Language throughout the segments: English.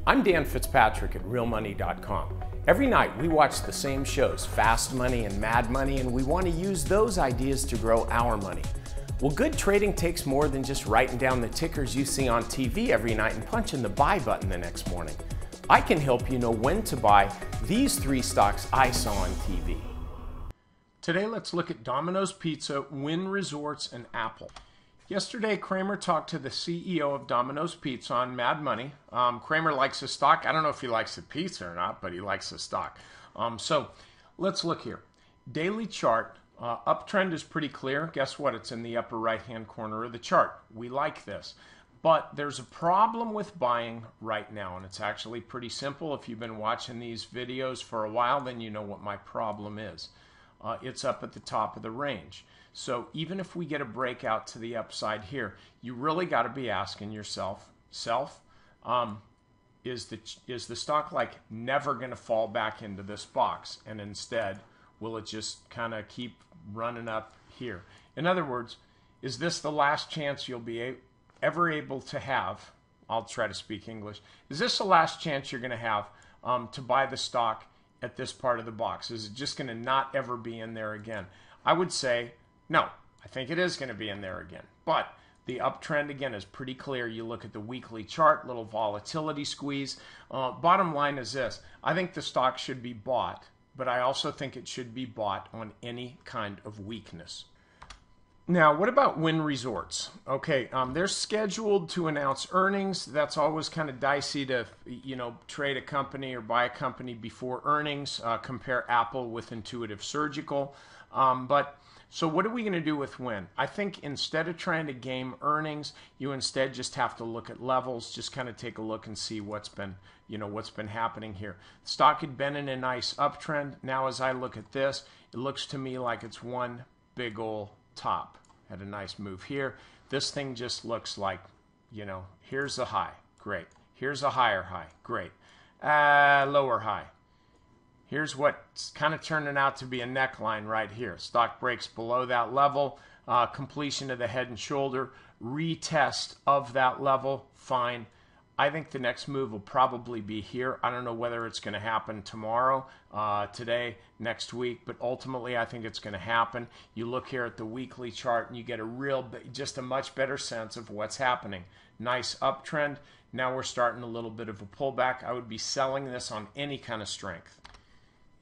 I'm Dan Fitzpatrick at realmoney.com. Every night we watch the same shows, Fast Money and Mad Money, and we want to use those ideas to grow our money. Well, good trading takes more than just writing down the tickers you see on TV every night and punching the buy button the next morning. I can help you know when to buy these 3 stocks I saw on TV. Today let's look at Domino's Pizza, Wynn Resorts, and Apple. Yesterday, Cramer talked to the CEO of Domino's Pizza on Mad Money. Cramer likes the stock. I don't know if he likes the pizza or not, but he likes the stock. So let's look here. Daily chart, uptrend is pretty clear. Guess what? It's in the upper right-hand corner of the chart. We like this. But there's a problem with buying right now, and it's actually pretty simple. If you've been watching these videos for a while, then you know what my problem is. It's up at the top of the range. So even if we get a breakout to the upside here, you really got to be asking yourself, is the stock like never going to fall back into this box? And instead, will it just kind of keep running up here? In other words, is this the last chance you'll be ever able to have? I'll try to speak English. Is this the last chance you're going to have to buy the stock at this part of the box? Is it just going to not ever be in there again? I would say no. I think it is going to be in there again. But the uptrend, again, is pretty clear. You look at the weekly chart, little volatility squeeze. Bottom line is this. I think the stock should be bought, but I also think it should be bought on any kind of weakness. Now, what about Wynn Resorts? Okay, they're scheduled to announce earnings. That's always kind of dicey to, trade a company or buy a company before earnings. Compare Apple with Intuitive Surgical. So what are we going to do with Wynn? I think instead of trying to game earnings, you instead just have to look at levels, just kind of take a look and see what's been happening here. The stock had been in a nice uptrend. Now as I look at this, it looks to me like it's one big ol' top. Had a nice move here. This thing just looks like, here's a high. Great. Here's a higher high. Great. Lower high. Here's what's kind of turning out to be a neckline right here. Stock breaks below that level. Completion of the head and shoulder. Retest of that level. Fine. I think the next move will probably be here. I don't know whether it's going to happen tomorrow, today, next week, but ultimately I think it's going to happen. You look here at the weekly chart and you get just a much better sense of what's happening. Nice uptrend. Now we're starting a little bit of a pullback. I would be selling this on any kind of strength.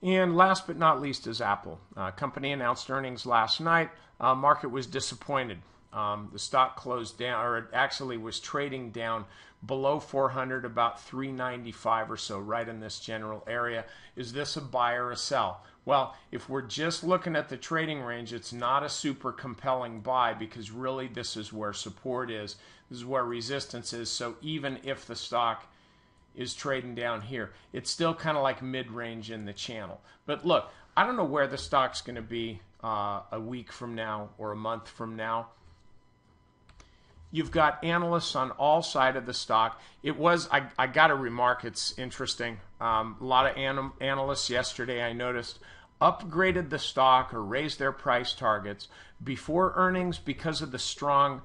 And last but not least is Apple. Company announced earnings last night. Market was disappointed. The stock closed down, or it actually was trading down below 400, about 395 or so, right in this general area. Is this a buy or a sell? Well, if we're just looking at the trading range, it's not a super compelling buy because really this is where support is. This is where resistance is. So even if the stock is trading down here, it's still kind of like mid-range in the channel. But look, I don't know where the stock's going to be a week from now or a month from now. You've got analysts on all sides of the stock. I got to remark, it's interesting. A lot of analysts yesterday, I noticed, upgraded the stock or raised their price targets before earnings because of the strong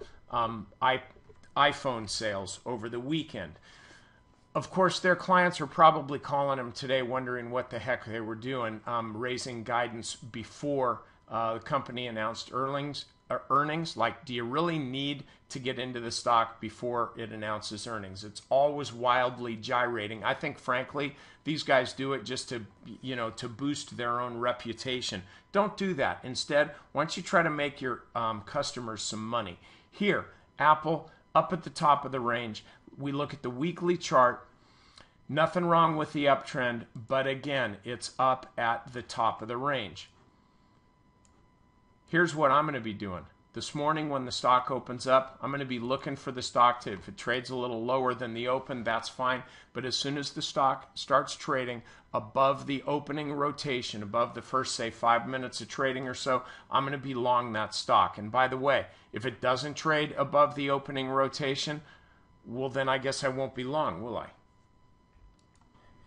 iPhone sales over the weekend. Of course, their clients are probably calling them today wondering what the heck they were doing, raising guidance before the company announced earnings. Like, do you really need to get into the stock before it announces earnings? It's always wildly gyrating. I think, frankly, these guys do it just to, to boost their own reputation. Don't do that. Instead, why don't you try to make your customers some money? Here, Apple, up at the top of the range. We look at the weekly chart. Nothing wrong with the uptrend, but again, it's up at the top of the range. Here's what I'm going to be doing. This morning when the stock opens up, I'm going to be looking for the stock if it trades a little lower than the open, that's fine. But as soon as the stock starts trading above the opening rotation, above the first, say, 5 minutes of trading or so, I'm going to be long that stock. And by the way, if it doesn't trade above the opening rotation, well, then I guess I won't be long, will I?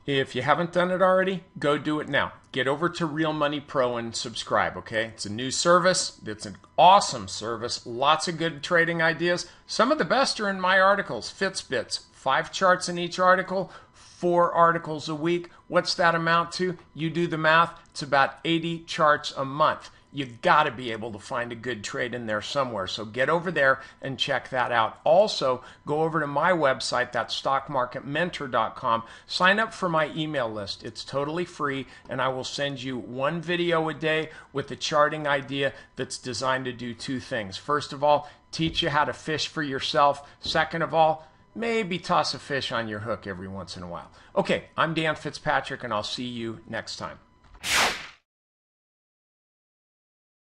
If you haven't done it already, go do it now. Get over to Real Money Pro and subscribe, okay? It's a new service. It's an awesome service. Lots of good trading ideas. Some of the best are in my articles, Fitbits. 5 charts in each article, 4 articles a week. What's that amount to? You do the math. It's about 80 charts a month. You got to be able to find a good trade in there somewhere. So get over there and check that out. Also, go over to my website, that's stockmarketmentor.com. Sign up for my email list. It's totally free, and I will send you 1 video a day with a charting idea that's designed to do 2 things. First of all, teach you how to fish for yourself. Second of all, maybe toss a fish on your hook every once in a while. Okay, I'm Dan Fitzpatrick, and I'll see you next time.